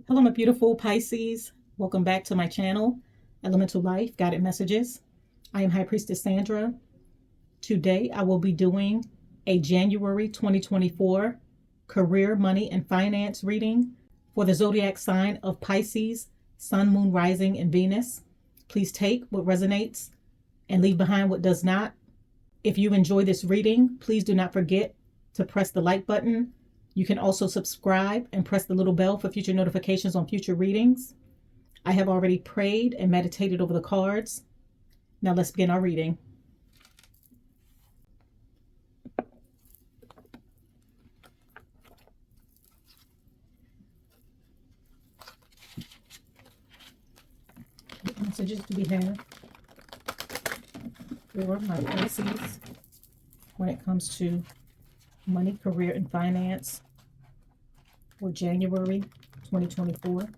Hello, my beautiful Pisces. Welcome back to my channel, Elemental Life Guided Messages. I am High Priestess Sandra. Today, I will be doing a January 2024 career, money, and finance reading for the zodiac sign of Pisces, Sun, Moon, Rising, and Venus. Please take what resonates and leave behind what does not. If you enjoy this reading, please do not forget to press the like button. You can also subscribe and press the little bell for future notifications on future readings. I have already prayed and meditated over the cards. Now let's begin our reading. What messages do we have for my Pisces when it comes to money, career, and finance for January 2024?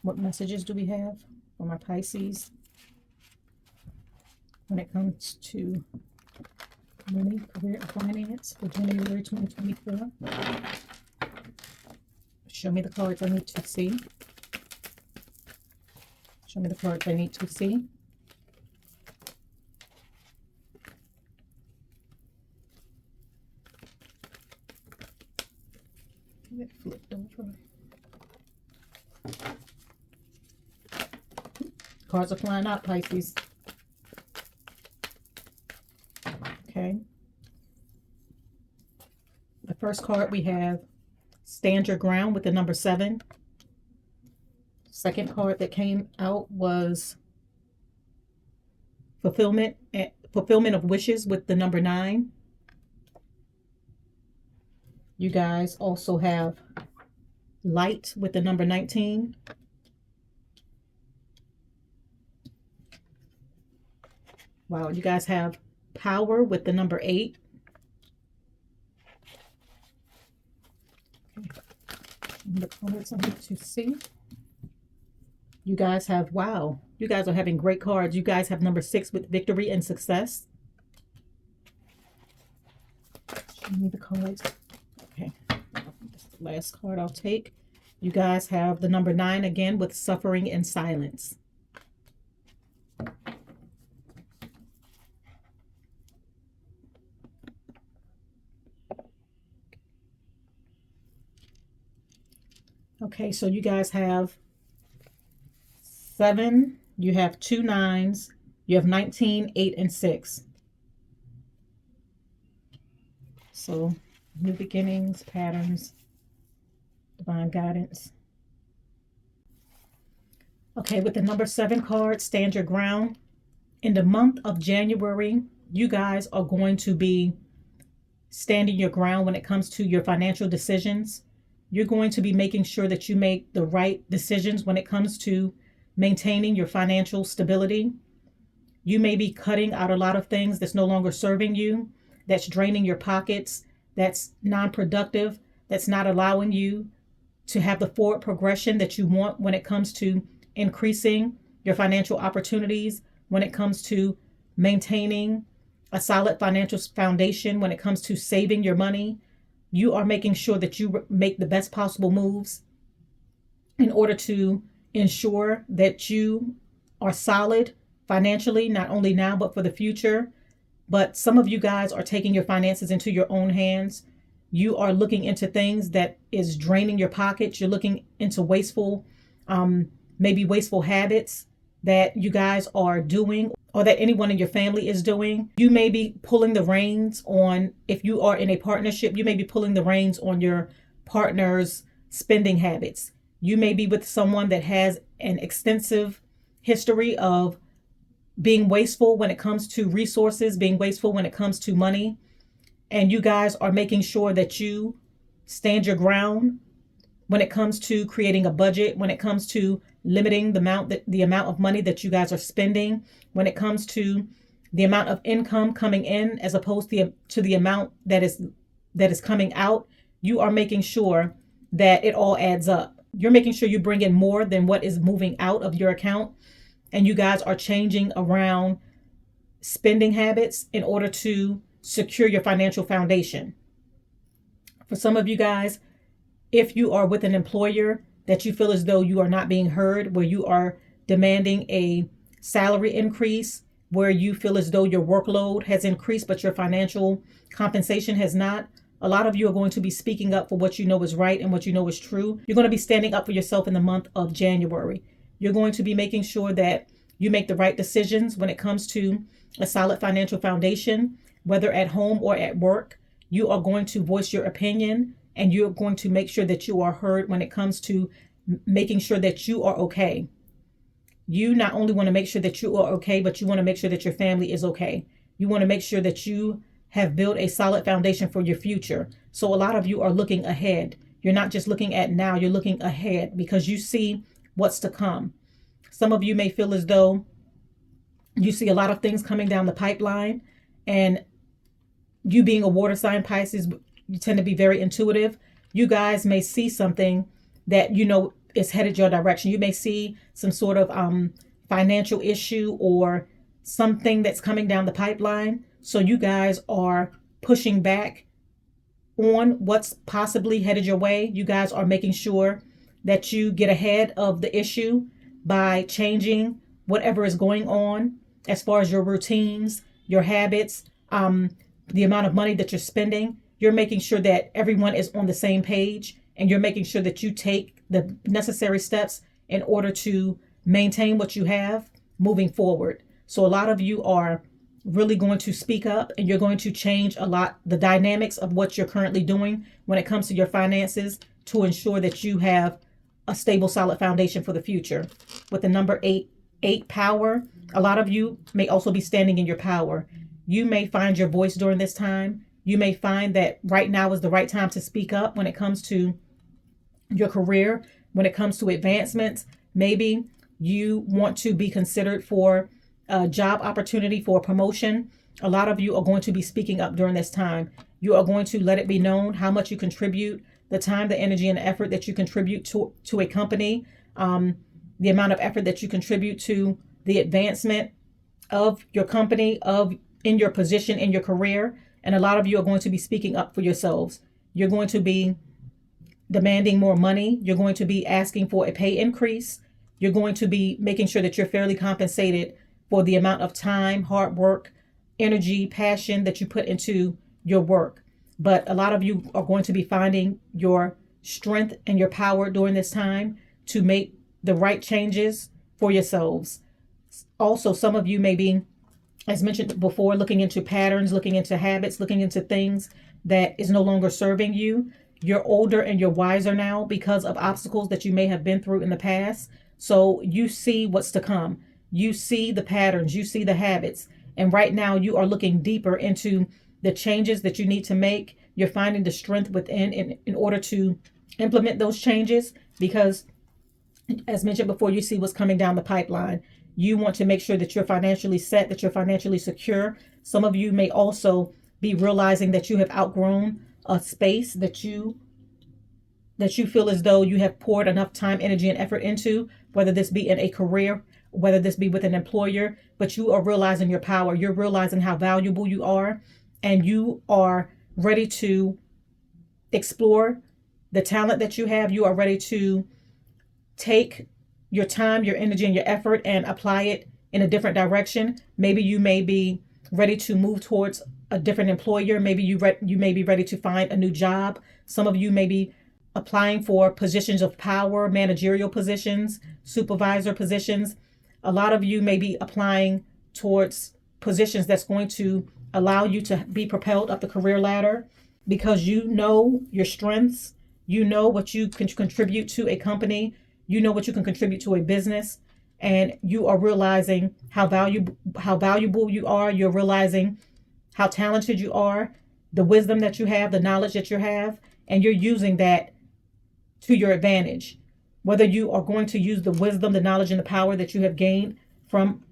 What messages do we have for my Pisces when it comes to money, career, and finance for January 2024? Show me the cards I need to see. Show me the cards I need to see. Get flipped over. Cards are flying out, Pisces. Okay. The first card we have, Stand Your Ground, with the number 7. Second card that came out was Fulfillment of Wishes, with the number 9. You guys also have Light with the number 19. Wow, you guys have Power with the number 8. Okay. The cards I need to see. You guys have, wow, you guys are having great cards. You guys have number 6 with Victory and Success. Show me the cards. Okay, that's the last card I'll take. You guys have the number 9 again with Suffering and Silence. Okay, so you guys have 7, you have 2 9s, you have 19, 8, and 6. So new beginnings, patterns, divine guidance. Okay, with the number 7 card, Stand Your Ground. In the month of January, you guys are going to be standing your ground when it comes to your financial decisions. You're going to be making sure that you make the right decisions when it comes to maintaining your financial stability. You may be cutting out a lot of things that's no longer serving you, that's draining your pockets, that's non-productive, that's not allowing you to have the forward progression that you want when it comes to increasing your financial opportunities, when it comes to maintaining a solid financial foundation, when it comes to saving your money. You are making sure that you make the best possible moves in order to ensure that you are solid financially, not only now, but for the future. But some of you guys are taking your finances into your own hands. You are looking into things that is draining your pockets. You're looking into wasteful, maybe wasteful habits that you guys are doing, or that anyone in your family is doing. You may be pulling the reins on, if you are in a partnership, you may be pulling the reins on your partner's spending habits. You may be with someone that has an extensive history of being wasteful when it comes to resources, being wasteful when it comes to money. And you guys are making sure that you stand your ground when it comes to creating a budget, when it comes to limiting the amount of money that you guys are spending, when it comes to the amount of income coming in as opposed to the amount that is coming out. You are making sure that it all adds up. You're making sure you bring in more than what is moving out of your account. And you guys are changing around spending habits in order to secure your financial foundation. For some of you guys, if you are with an employer that you feel as though you are not being heard, where you are demanding a salary increase, where you feel as though your workload has increased, but your financial compensation has not, a lot of you are going to be speaking up for what you know is right and what you know is true. You're going to be standing up for yourself in the month of January. You're going to be making sure that you make the right decisions when it comes to a solid financial foundation, whether at home or at work. You are going to voice your opinion, and you're going to make sure that you are heard when it comes to making sure that you are okay. You not only want to make sure that you are okay, but you want to make sure that your family is okay. You want to make sure that you have built a solid foundation for your future. So a lot of you are looking ahead. You're not just looking at now, you're looking ahead because you see what's to come. Some of you may feel as though you see a lot of things coming down the pipeline, and you being a water sign, Pisces, you tend to be very intuitive. You guys may see something that you know is headed your direction. You may see some sort of financial issue or something that's coming down the pipeline. So you guys are pushing back on what's possibly headed your way. You guys are making sure that you get ahead of the issue by changing whatever is going on as far as your routines, your habits, the amount of money that you're spending. You're making sure that everyone is on the same page, and you're making sure that you take the necessary steps in order to maintain what you have moving forward. So a lot of you are really going to speak up, and you're going to change a lot the dynamics of what you're currently doing when it comes to your finances to ensure that you have a stable, solid foundation for the future. With the number 8 power, a lot of you may also be standing in your power. You may find your voice during this time. You may find that right now is the right time to speak up when it comes to your career, when it comes to advancements. Maybe you want to be considered for a job opportunity, for a promotion. A lot of you are going to be speaking up during this time. You are going to let it be known how much you contribute, the time, the energy, and the effort that you contribute to a company, the amount of effort that you contribute to the advancement of your company, in your position, in your career. And a lot of you are going to be speaking up for yourselves. You're going to be demanding more money. You're going to be asking for a pay increase. You're going to be making sure that you're fairly compensated for the amount of time, hard work, energy, passion that you put into your work. But a lot of you are going to be finding your strength and your power during this time to make the right changes for yourselves. Also, some of you may be, as mentioned before, looking into patterns, looking into habits, looking into things that is no longer serving you. You're older and you're wiser now because of obstacles that you may have been through in the past. So you see what's to come. You see the patterns, you see the habits. And right now you are looking deeper into the changes that you need to make. You're finding the strength within in order to implement those changes because, as mentioned before, you see what's coming down the pipeline. You want to make sure that you're financially set, that you're financially secure. Some of you may also be realizing that you have outgrown a space that you feel as though you have poured enough time, energy, and effort into, whether this be in a career, whether this be with an employer, but you are realizing your power. You're realizing how valuable you are, and you are ready to explore the talent that you have. You are ready to take your time, your energy, and your effort and apply it in a different direction. Maybe you may be ready to move towards a different employer. Maybe you may be ready to find a new job. Some of you may be applying for positions of power, managerial positions, supervisor positions. A lot of you may be applying towards positions that's going to allow you to be propelled up the career ladder because you know your strengths. You know what you can contribute to a company. You know what you can contribute to a business, and you are realizing how valuable you are. You're realizing how talented you are, the wisdom that you have, the knowledge that you have, and you're using that to your advantage. Whether you are going to use the wisdom, the knowledge, and the power that you have gained from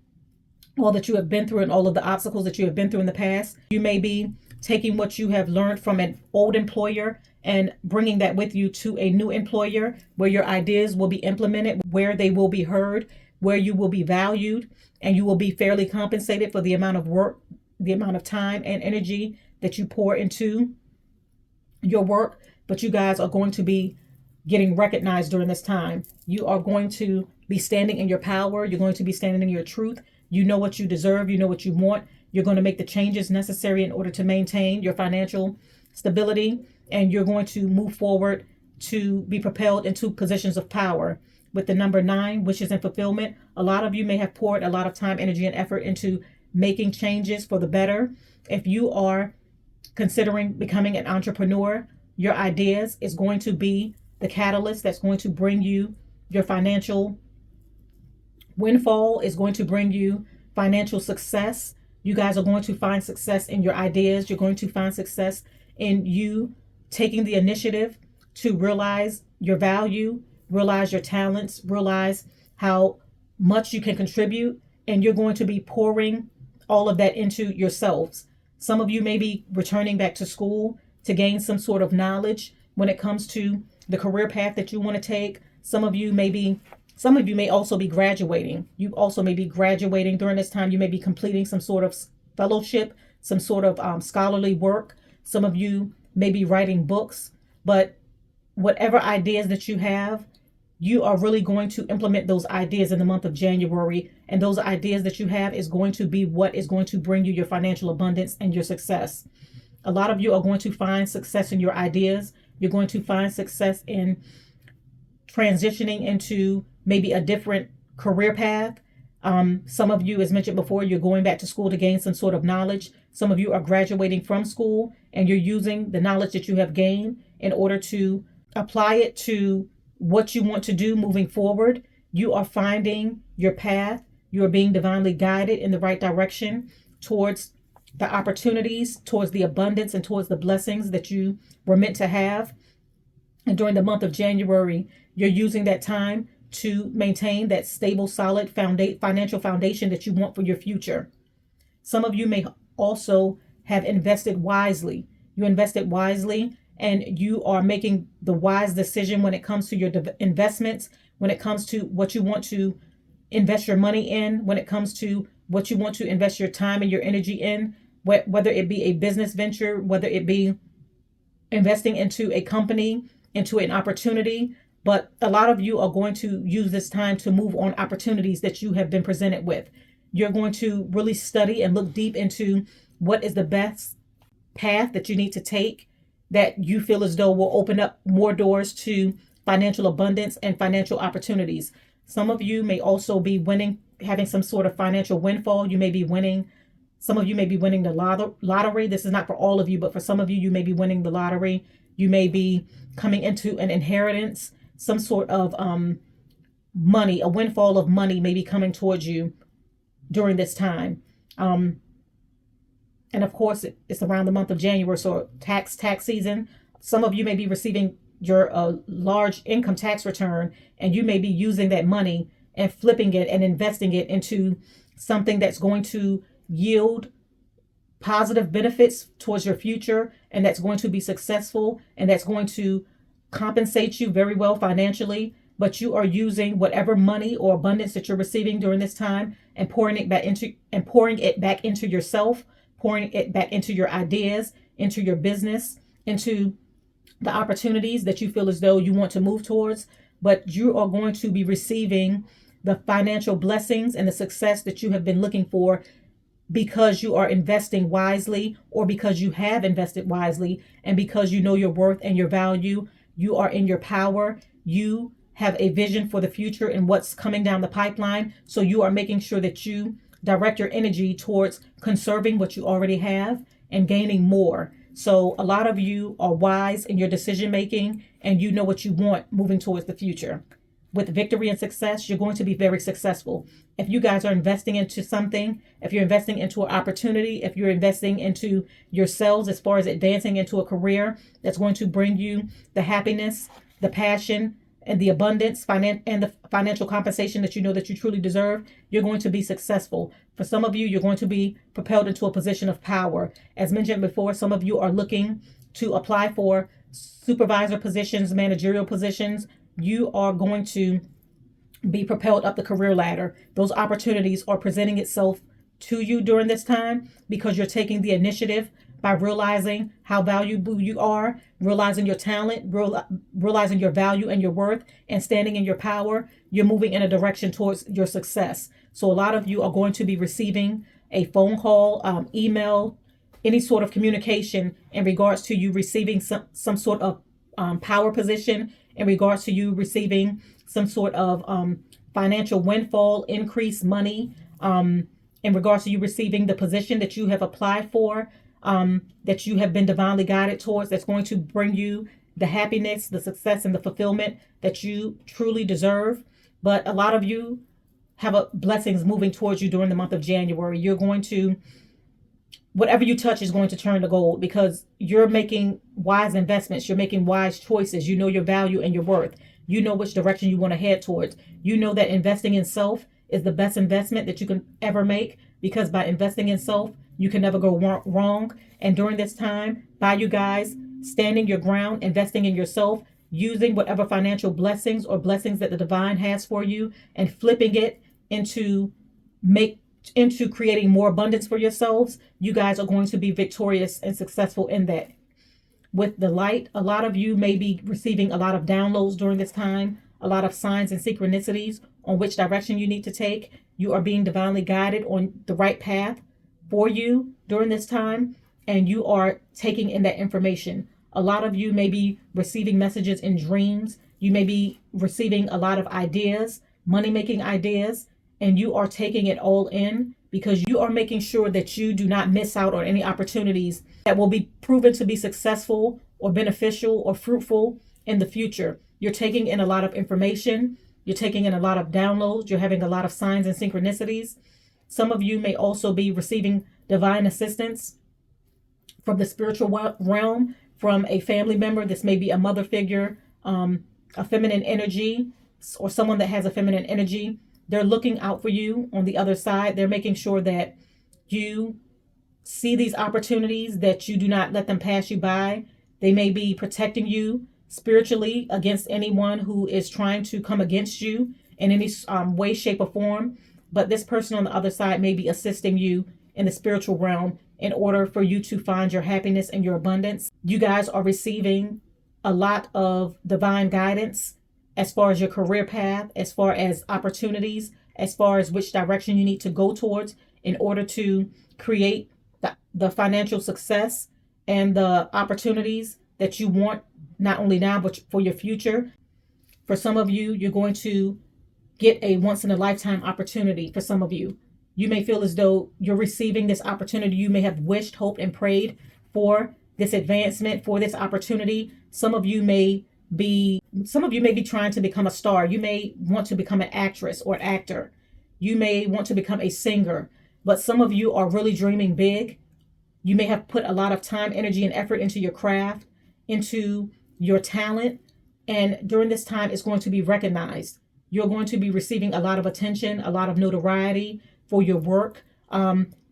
all that you have been through and all of the obstacles that you have been through in the past. You may be taking what you have learned from an old employer and bringing that with you to a new employer where your ideas will be implemented, where they will be heard, where you will be valued, and you will be fairly compensated for the amount of work, the amount of time and energy that you pour into your work, but you guys are going to be getting recognized during this time. You are going to be standing in your power. You're going to be standing in your truth. You know what you deserve. You know what you want. You're going to make the changes necessary in order to maintain your financial stability, and you're going to move forward to be propelled into positions of power. With the number 9, wishes and fulfillment, a lot of you may have poured a lot of time, energy, and effort into making changes for the better. If you are considering becoming an entrepreneur, your ideas is going to be the catalyst that's going to bring you your financial windfall, is going to bring you financial success. You guys are going to find success in your ideas. You're going to find success in you taking the initiative to realize your value, realize your talents, realize how much you can contribute, and you're going to be pouring all of that into yourselves. Some of you may be returning back to school to gain some sort of knowledge when it comes to the career path that you want to take. Some of you may also be graduating. You also may be graduating during this time. You may be completing some sort of fellowship, some sort of scholarly work. Some of you may be writing books, but whatever ideas that you have, you are really going to implement those ideas in the month of January. And those ideas that you have is going to be what is going to bring you your financial abundance and your success. A lot of you are going to find success in your ideas. You're going to find success in transitioning into maybe a different career path. Some of you, as mentioned before, you're going back to school to gain some sort of knowledge. Some of you are graduating from school and you're using the knowledge that you have gained in order to apply it to what you want to do moving forward. You are finding your path. You are being divinely guided in the right direction towards the opportunities, towards the abundance, and towards the blessings that you were meant to have. And during the month of January, you're using that time to maintain that stable, solid financial foundation that you want for your future. Some of you may also have invested wisely. You invested wisely and you are making the wise decision when it comes to your investments, when it comes to what you want to invest your money in, when it comes to what you want to invest your time and your energy in, whether it be a business venture, whether it be investing into a company, into an opportunity. But a lot of you are going to use this time to move on opportunities that you have been presented with. You're going to really study and look deep into what is the best path that you need to take that you feel as though will open up more doors to financial abundance and financial opportunities. Some of you may also be winning, having some sort of financial windfall. You may be winning. Some of you may be winning the lottery. This is not for all of you, but for some of you, you may be winning the lottery. You may be coming into an inheritance, some sort of money, a windfall of money may be coming towards you during this time. And of course, it's around the month of January, so tax season. Some of you may be receiving your large income tax return, and you may be using that money and flipping it and investing it into something that's going to yield positive benefits towards your future, and that's going to be successful, and that's going to compensate you very well financially. But you are using whatever money or abundance that you're receiving during this time and pouring it back into yourself, pouring it back into your ideas, into your business, into the opportunities that you feel as though you want to move towards. But you are going to be receiving the financial blessings and the success that you have been looking for because you are investing wisely, or because you have invested wisely, and because you know your worth and your value. You are in your power. You have a vision for the future and what's coming down the pipeline. So you are making sure that you direct your energy towards conserving what you already have and gaining more. So a lot of you are wise in your decision making, and you know what you want moving towards the future. With victory and success, you're going to be very successful. If you guys are investing into something, if you're investing into an opportunity, if you're investing into yourselves as far as advancing into a career that's going to bring you the happiness, the passion, and the abundance, and the financial compensation that you know that you truly deserve, you're going to be successful. For some of you, you're going to be propelled into a position of power. As mentioned before, some of you are looking to apply for supervisor positions, managerial positions. You are going to be propelled up the career ladder. Those opportunities are presenting itself to you during this time because you're taking the initiative, by realizing how valuable you are, realizing your talent, realizing your value and your worth, and standing in your power. You're moving in a direction towards your success. So a lot of you are going to be receiving a phone call, email, any sort of communication in regards to you receiving some sort of power position, in regards to you receiving some sort of financial windfall, increased money, in regards to you receiving the position that you have applied for, that you have been divinely guided towards, that's going to bring you the happiness, the success, and the fulfillment that you truly deserve. But a lot of you have blessings moving towards you during the month of January. You're going to, whatever you touch is going to turn to gold, because you're making wise investments. You're making wise choices. You know your value and your worth. You know which direction you want to head towards. You know that investing in self is the best investment that you can ever make, because by investing in self, you can never go wrong. And during this time, by you guys standing your ground, investing in yourself, using whatever financial blessings or blessings that the divine has for you, and flipping it into creating more abundance for yourselves, you guys are going to be victorious and successful in that. With the light, a lot of you may be receiving a lot of downloads during this time, a lot of signs and synchronicities on which direction you need to take. You are being divinely guided on the right path for you during this time, and you are taking in that information. A lot of you may be receiving messages in dreams. You may be receiving a lot of ideas, money-making ideas, and you are taking it all in, because you are making sure that you do not miss out on any opportunities that will be proven to be successful or beneficial or fruitful in the future. You're taking in a lot of information. You're taking in a lot of downloads. You're having a lot of signs and synchronicities. Some of you may also be receiving divine assistance from the spiritual realm, from a family member. This may be a mother figure, a feminine energy, or someone that has a feminine energy. They're looking out for you on the other side. They're making sure that you see these opportunities, that you do not let them pass you by. They may be protecting you spiritually against anyone who is trying to come against you in any way, shape, or form. But this person on the other side may be assisting you in the spiritual realm in order for you to find your happiness and your abundance. You guys are receiving a lot of divine guidance as far as your career path, as far as opportunities, as far as which direction you need to go towards in order to create the financial success and the opportunities that you want, not only now, but for your future. For some of you, you're going to get a once-in-a-lifetime opportunity. For some of you, you may feel as though you're receiving this opportunity. You may have wished, hoped, and prayed for this advancement, for this opportunity. Some of you may be trying to become a star. You may want to become an actress or an actor. You may want to become a singer. But some of you are really dreaming big. You may have put a lot of time, energy, and effort into your craft, into your talent. And during this time, it's going to be recognized. You're going to be receiving a lot of attention, a lot of notoriety for your work.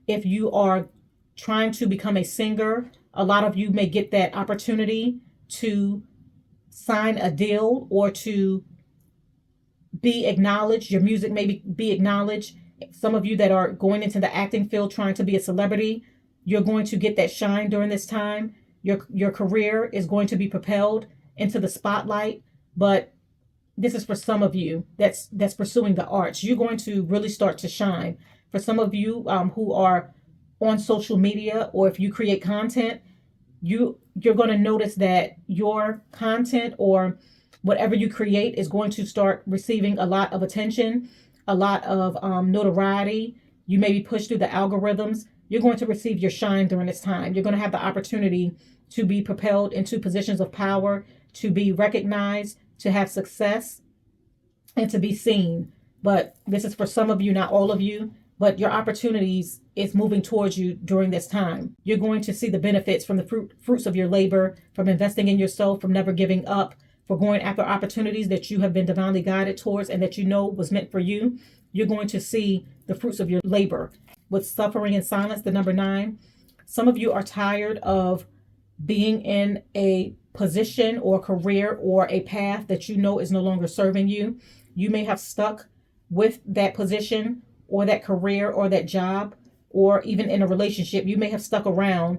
If you are trying to become a singer, a lot of you may get that opportunity to sign a deal or to be acknowledged. Your music may be acknowledged. Some of you that are going into the acting field trying to be a celebrity, you're going to get that shine during this time. Your career is going to be propelled into the spotlight. But this is for some of you that's pursuing the arts. You're going to really start to shine. For some of you who are on social media, or if you create content, you're going to notice that your content or whatever you create is going to start receiving a lot of attention, a lot of notoriety. You may be pushed through the algorithms. You're going to receive your shine during this time. You're going to have the opportunity to be propelled into positions of power, to be recognized, to have success, and to be seen. But this is for some of you, not all of you. But your opportunities is moving towards you during this time. You're going to see the benefits from the fruits of your labor, from investing in yourself, from never giving up, for going after opportunities that you have been divinely guided towards and that you know was meant for you. You're going to see the fruits of your labor. With suffering and silence, the number 9, some of you are tired of being in a position or career or a path that you know is no longer serving you. You may have stuck with that position or that career or that job, or even in a relationship. You may have stuck around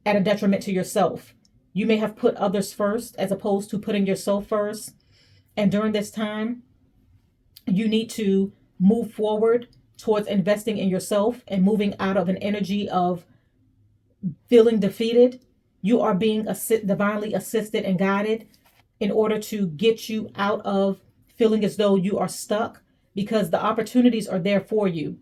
at a detriment to yourself. You may have put others first as opposed to putting yourself first. And during this time, you need to move forward towards investing in yourself and moving out of an energy of feeling defeated. You are being divinely assisted and guided in order to get you out of feeling as though you are stuck, because the opportunities are there for you.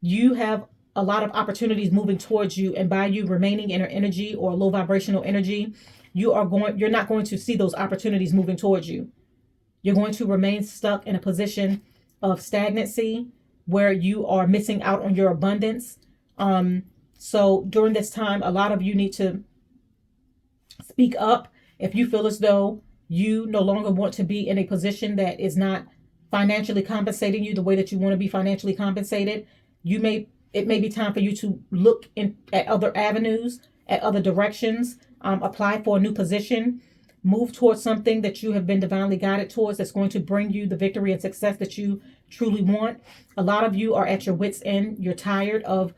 You have a lot of opportunities moving towards you, and by you remaining in an energy or low vibrational energy, you're not going to see those opportunities moving towards you. You're going to remain stuck in a position of stagnancy where you are missing out on your abundance. So during this time, a lot of you need to speak up. If you feel as though you no longer want to be in a position that is not financially compensating you the way that you want to be financially compensated, it may be time for you to look at other avenues, at other directions, apply for a new position, move towards something that you have been divinely guided towards that's going to bring you the victory and success that you truly want. A lot of you are at your wits' end. You're tired of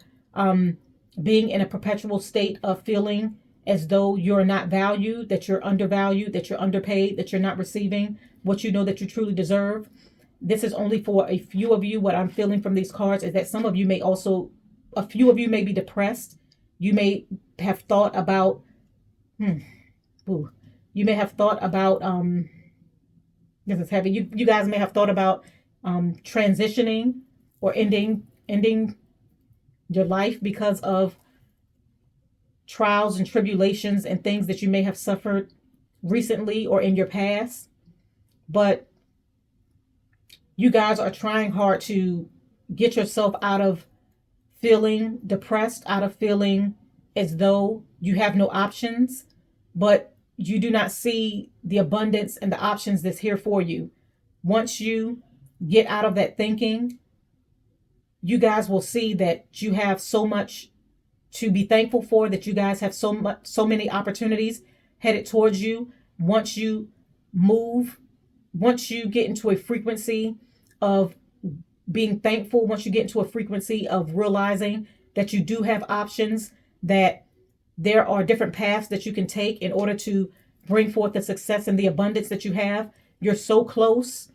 being in a perpetual state of feeling as though you're not valued, that you're undervalued, that you're underpaid, that you're not receiving what you know that you truly deserve. This is only for a few of you. What I'm feeling from these cards is that some of you may also, a few of you may be depressed. You may have thought about, you may have thought about, this is heavy. You guys may have thought about transitioning or ending your life because of trials and tribulations and things that you may have suffered recently or in your past. But you guys are trying hard to get yourself out of feeling depressed, out of feeling as though you have no options, but you do not see the abundance and the options that's here for you. Once you get out of that thinking, you guys will see that you have so much to be thankful for, that you guys have so many opportunities headed towards you. Once you get into a frequency of being thankful, once you get into a frequency of realizing that you do have options, that there are different paths that you can take in order to bring forth the success and the abundance that you have, you're so close.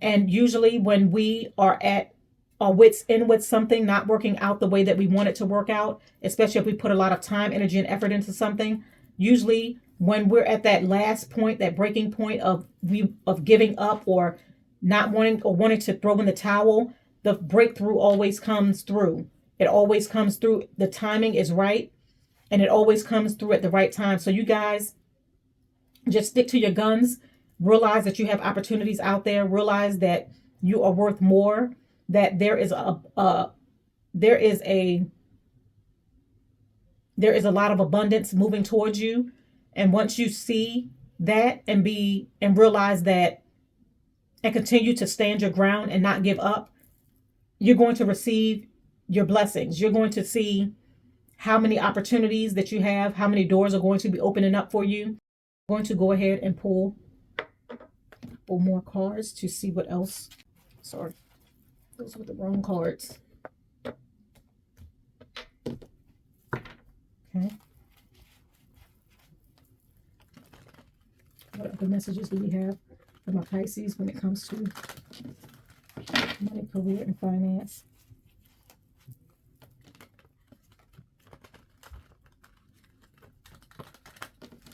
And usually when we are at our wits end with something not working out the way that we want it to work out, especially if we put a lot of time, energy, and effort into something, usually when we're at that last point, that breaking point of giving up or not wanting to throw in the towel, the breakthrough always comes through. It always comes through. The timing is right, and it always comes through at the right time. So you guys just stick to your guns. Realize that you have opportunities out there. Realize that you are worth more, that there is a lot of abundance moving towards you. And once you see that and realize that and continue to stand your ground and not give up, you're going to receive your blessings. You're going to see how many opportunities that you have, how many doors are going to be opening up for you. I'm going to go ahead and pull more cards to see what else. Sorry, those were the wrong cards. Okay. What other messages do we have for my Pisces when it comes to money, career, and finance?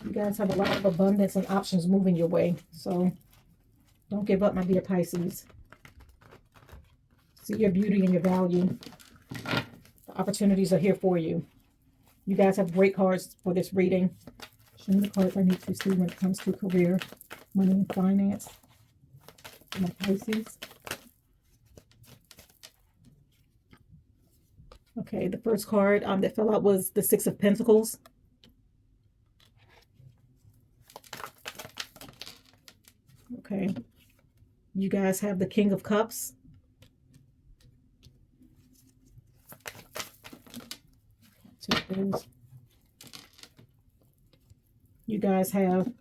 You guys have a lot of abundance and options moving your way. So don't give up, my dear Pisces. See your beauty and your value. The opportunities are here for you. You guys have great cards for this reading. Show me the cards I need to see when it comes to career, money, and finance. My Pisces. Okay, the first card that fell out was the Six of Pentacles. Okay. You guys have the King of Cups. You guys have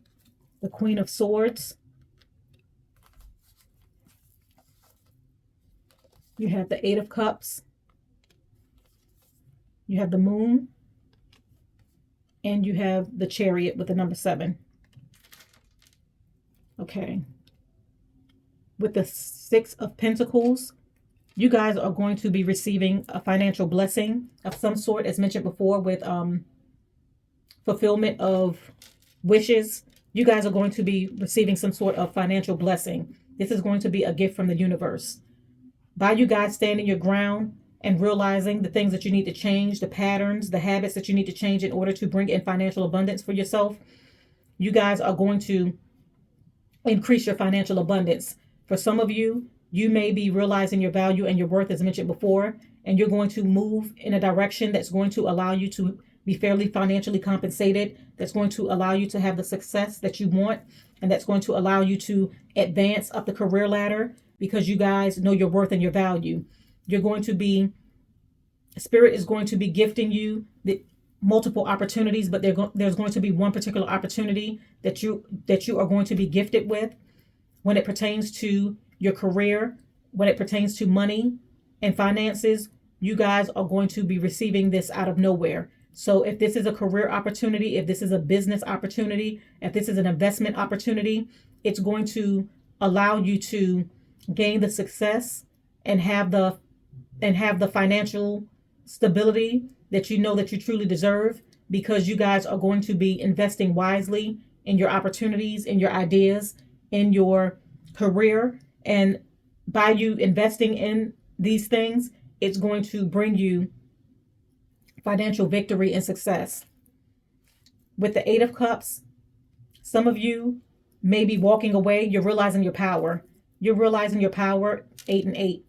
the Queen of Swords. You have the Eight of Cups. You have the Moon. And you have the Chariot with the number 7. Okay. With the 6 of Pentacles, you guys are going to be receiving a financial blessing of some sort, as mentioned before, with fulfillment of wishes. You guys are going to be receiving some sort of financial blessing. This is going to be a gift from the universe. By you guys standing your ground and realizing the things that you need to change, the patterns, the habits that you need to change in order to bring in financial abundance for yourself, you guys are going to increase your financial abundance. For some of you, you may be realizing your value and your worth, as mentioned before, and you're going to move in a direction that's going to allow you to be fairly financially compensated, that's going to allow you to have the success that you want, and that's going to allow you to advance up the career ladder because you guys know your worth and your value. You're going to be, Spirit is going to be gifting you the multiple opportunities, but there's going to be one particular opportunity that you are going to be gifted with when it pertains to your career, when it pertains to money and finances. You guys are going to be receiving this out of nowhere. So if this is a career opportunity, if this is a business opportunity, if this is an investment opportunity, it's going to allow you to gain the success and have the financial stability that you know that you truly deserve, because you guys are going to be investing wisely in your opportunities, in your ideas, in your career. And by you investing in these things, it's going to bring you financial victory and success. With the 8 of Cups, some of you may be walking away. You're realizing your power. You're realizing your power, 8 and 8.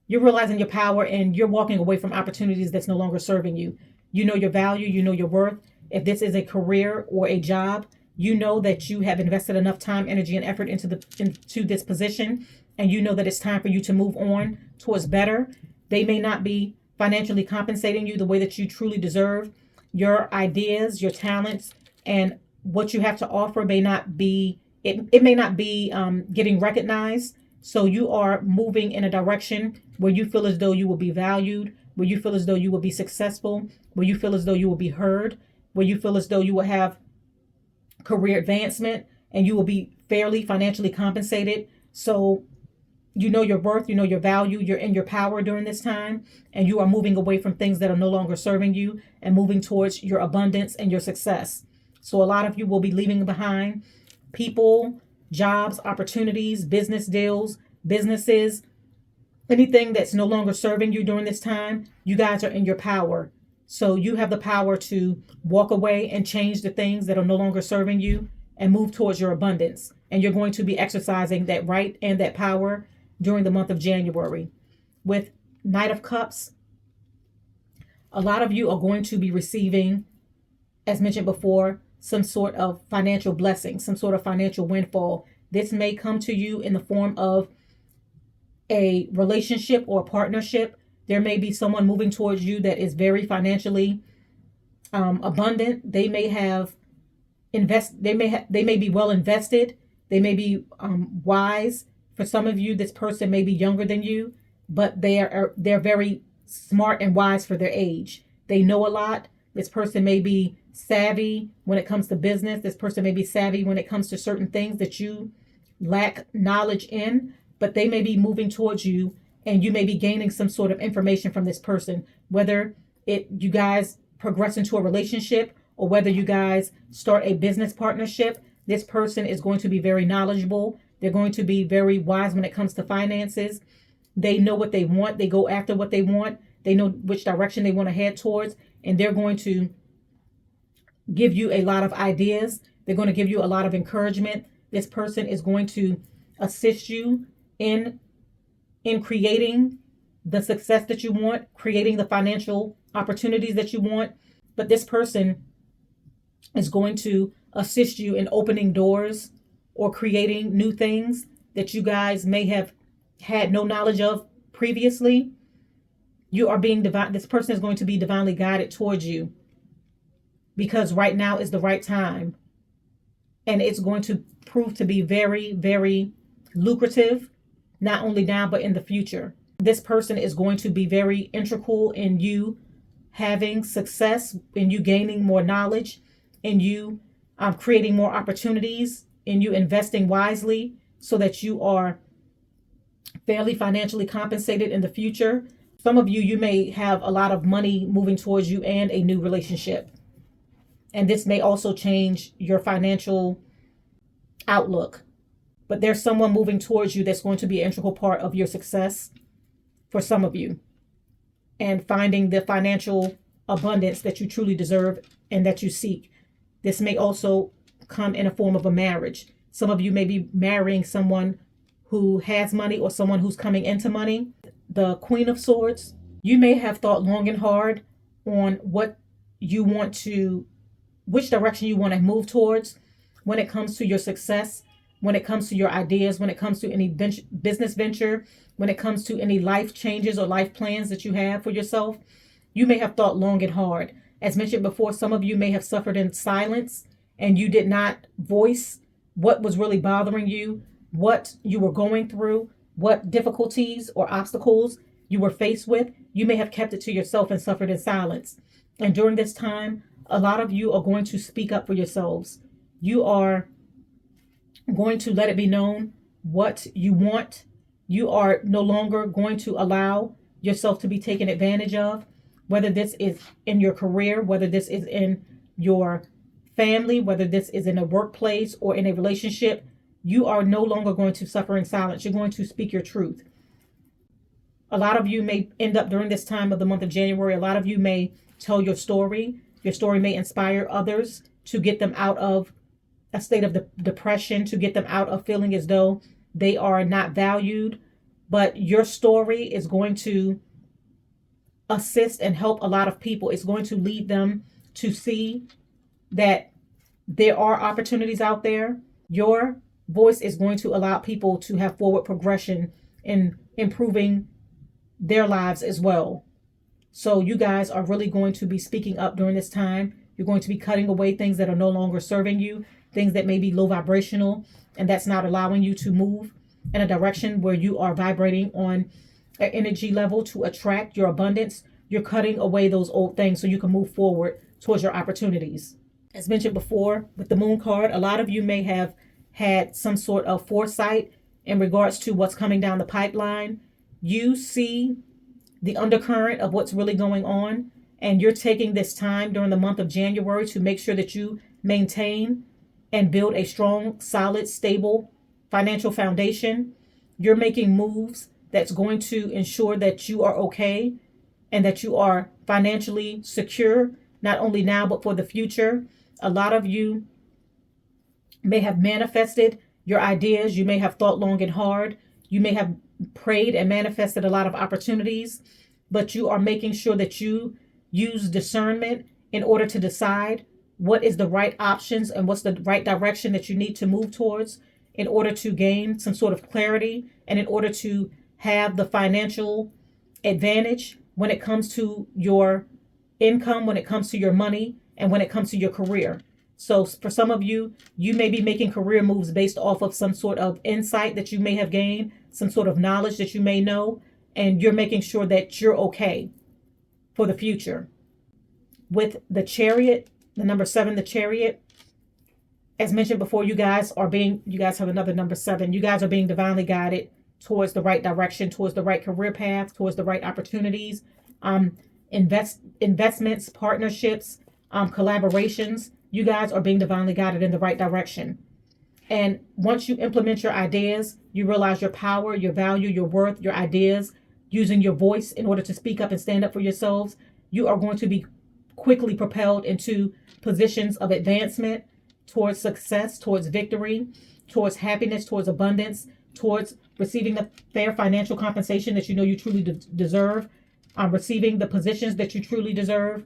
You're realizing your power and you're walking away from opportunities that's no longer serving you. You know your value. You know your worth. If this is a career or a job, you know that you have invested enough time, energy, and effort into this position, and you know that it's time for you to move on towards better. They may not be financially compensating you the way that you truly deserve. Your ideas, your talents, and what you have to offer may not be, it may not be getting recognized. So you are moving in a direction where you feel as though you will be valued, where you feel as though you will be successful, where you feel as though you will be heard, where you feel as though you will have career advancement and you will be fairly financially compensated. So you know your worth, you know your value, you're in your power during this time, and you are moving away from things that are no longer serving you and moving towards your abundance and your success. So a lot of you will be leaving behind people, jobs, opportunities, business deals, businesses, anything that's no longer serving you during this time. You guys are in your power. So you have the power to walk away and change the things that are no longer serving you and move towards your abundance. And you're going to be exercising that right and that power during the month of January. With Knight of Cups, a lot of you are going to be receiving, as mentioned before, some sort of financial blessing, some sort of financial windfall. This may come to you in the form of a relationship or a partnership. There may be someone moving towards you that is very financially abundant. They may have they may be well invested. They may be wise. For some of you, this person may be younger than you, but they're very smart and wise for their age. They know a lot. This person may be savvy when it comes to business. This person may be savvy when it comes to certain things that you lack knowledge in, but they may be moving towards you and you may be gaining some sort of information from this person, whether you guys progress into a relationship or whether you guys start a business partnership. This person is going to be very knowledgeable. They're going to be very wise when it comes to finances. They know what they want. They go after what they want. They know which direction they want to head towards, and they're going to give you a lot of ideas. They're going to give you a lot of encouragement. This person is going to assist you in creating the success that you want, creating the financial opportunities that you want. But this person is going to assist you in opening doors or creating new things that you guys may have had no knowledge of previously. You are being divine. This person is going to be divinely guided towards you because right now is the right time. And it's going to prove to be very, very lucrative, not only now, but in the future. This person is going to be very integral in you having success, in you gaining more knowledge, in you creating more opportunities, in you investing wisely so that you are fairly financially compensated in the future. Some of you may have a lot of money moving towards you and a new relationship. And this may also change your financial outlook. But there's someone moving towards you that's going to be an integral part of your success for some of you. And finding the financial abundance that you truly deserve and that you seek. This may also come in a form of a marriage. Some of you may be marrying someone who has money or someone who's coming into money. The Queen of Swords, you may have thought long and hard on what you want to, which direction you want to move towards when it comes to your success, when it comes to your ideas, when it comes to any business venture, when it comes to any life changes or life plans that you have for yourself. You may have thought long and hard. As mentioned before, some of you may have suffered in silence and you did not voice what was really bothering you, what you were going through, what difficulties or obstacles you were faced with. You may have kept it to yourself and suffered in silence. And during this time, a lot of you are going to speak up for yourselves. You are going to let it be known what you want. You are no longer going to allow yourself to be taken advantage of, whether this is in your career, whether this is in your family, whether this is in a workplace or in a relationship. You are no longer going to suffer in silence. You're going to speak your truth. A lot of you may end up during this time of the month of January, a lot of you may tell your story. Your story may inspire others to get them out of a state of depression, to get them out of feeling as though they are not valued. But your story is going to assist and help a lot of people. It's going to lead them to see that there are opportunities out there. Your voice is going to allow people to have forward progression in improving their lives as well. So you guys are really going to be speaking up during this time. You're going to be cutting away things that are no longer serving you, things that may be low vibrational, and that's not allowing you to move in a direction where you are vibrating on an energy level to attract your abundance. You're cutting away those old things so you can move forward towards your opportunities. As mentioned before, with the Moon card, a lot of you may have had some sort of foresight in regards to what's coming down the pipeline. You see the undercurrent of what's really going on, and you're taking this time during the month of January to make sure that you maintain and build a strong, solid, stable financial foundation. You're making moves that's going to ensure that you are okay and that you are financially secure, not only now, but for the future. A lot of you may have manifested your ideas. You may have thought long and hard. You may have prayed and manifested a lot of opportunities, but you are making sure that you use discernment in order to decide what is the right options and what's the right direction that you need to move towards in order to gain some sort of clarity and in order to have the financial advantage when it comes to your income, when it comes to your money, and when it comes to your career. So for some of you, you may be making career moves based off of some sort of insight that you may have gained, some sort of knowledge that you may know, and you're making sure that you're okay for the future. With the Chariot, the number 7, the Chariot, as mentioned before, you guys have another number 7. You guys are being divinely guided towards the right direction, towards the right career path, towards the right opportunities, investments, partnerships, collaborations. You guys are being divinely guided in the right direction. And once you implement your ideas, you realize your power, your value, your worth, your ideas, using your voice in order to speak up and stand up for yourselves. You are going to be quickly propelled into positions of advancement, towards success, towards victory, towards happiness, towards abundance, towards receiving the fair financial compensation that you know you truly deserve, receiving the positions that you truly deserve.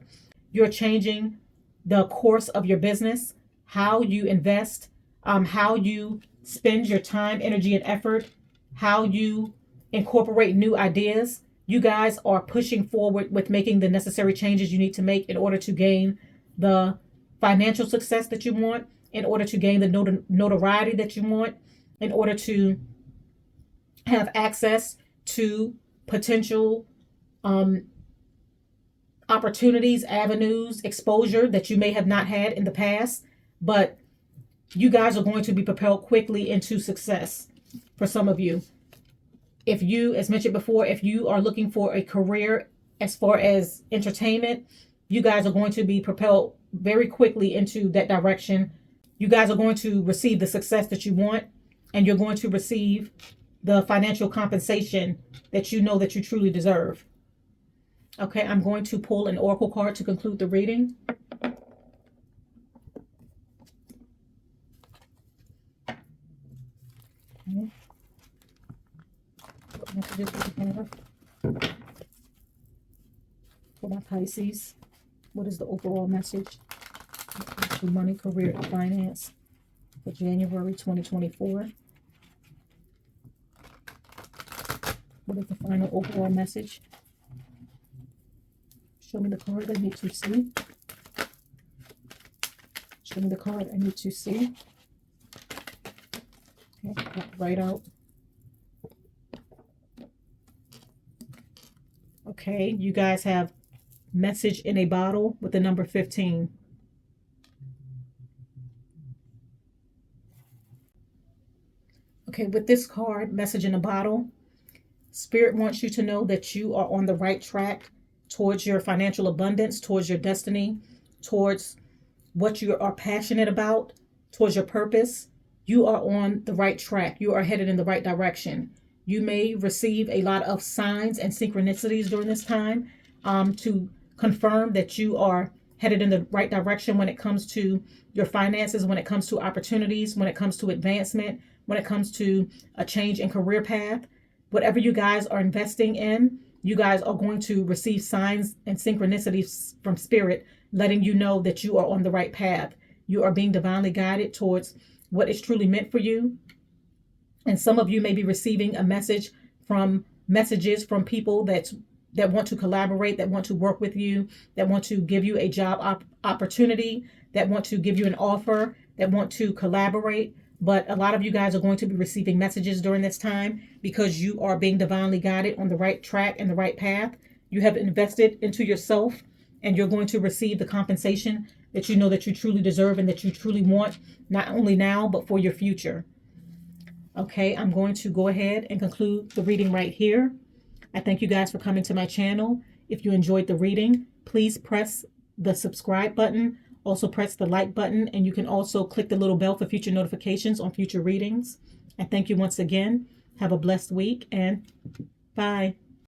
You're changing the course of your business, how you invest, how you spend your time, energy, and effort, how you incorporate new ideas. You guys are pushing forward with making the necessary changes you need to make in order to gain the financial success that you want, in order to gain the notoriety that you want, in order to have access to potential opportunities, avenues, exposure that you may have not had in the past, but you guys are going to be propelled quickly into success for some of you. If you, as mentioned before, if you are looking for a career as far as entertainment, you guys are going to be propelled very quickly into that direction. You guys are going to receive the success that you want, and you're going to receive the financial compensation that you know that you truly deserve. Okay, I'm going to pull an oracle card to conclude the reading. Okay. What messages do we have for my Pisces? What is the overall message for money, career, and finance for January 2024? What is the final overall message? Show me the card I need to see. Show me the card I need to see. Okay, right out. Okay, you guys have message in a bottle with the number 15. Okay, with this card, message in a bottle, Spirit wants you to know that you are on the right track towards your financial abundance, towards your destiny, towards what you are passionate about, towards your purpose. You are on the right track. You are headed in the right direction. You may receive a lot of signs and synchronicities during this time to confirm that you are headed in the right direction when it comes to your finances, when it comes to opportunities, when it comes to advancement, when it comes to a change in career path. Whatever you guys are investing in, you guys are going to receive signs and synchronicities from Spirit, letting you know that you are on the right path. You are being divinely guided towards what is truly meant for you. And some of you may be receiving a messages from people that want to collaborate, that want to work with you, that want to give you a job opportunity, that want to give you an offer, that want to collaborate. But a lot of you guys are going to be receiving messages during this time because you are being divinely guided on the right track and the right path. You have invested into yourself, and you're going to receive the compensation that you know that you truly deserve and that you truly want, not only now, but for your future. Okay, I'm going to go ahead and conclude the reading right here. I thank you guys for coming to my channel. If you enjoyed the reading, please press the subscribe button. Also press the like button, and you can also click the little bell for future notifications on future readings. I thank you once again. Have a blessed week, and bye.